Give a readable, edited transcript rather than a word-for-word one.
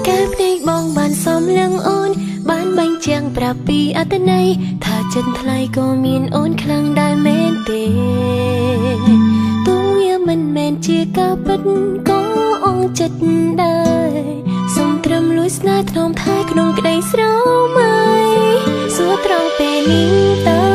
កែភ្នែកបងបានសំលឹងអូនបានបាញ់ជាងប្រាប់ពីអត្តន័យថាចិត្តថ្លៃក៏មានអូនខ្លាំងដែរមែនទេទោះវាមិនមែនជាការពិតក៏អងចិត្តដែរសុំត្រឹមលួចស្នេហ៍ថ្នមថែក្នុងក្តីស្រមៃសួរត្រង់ពេលនេះតើ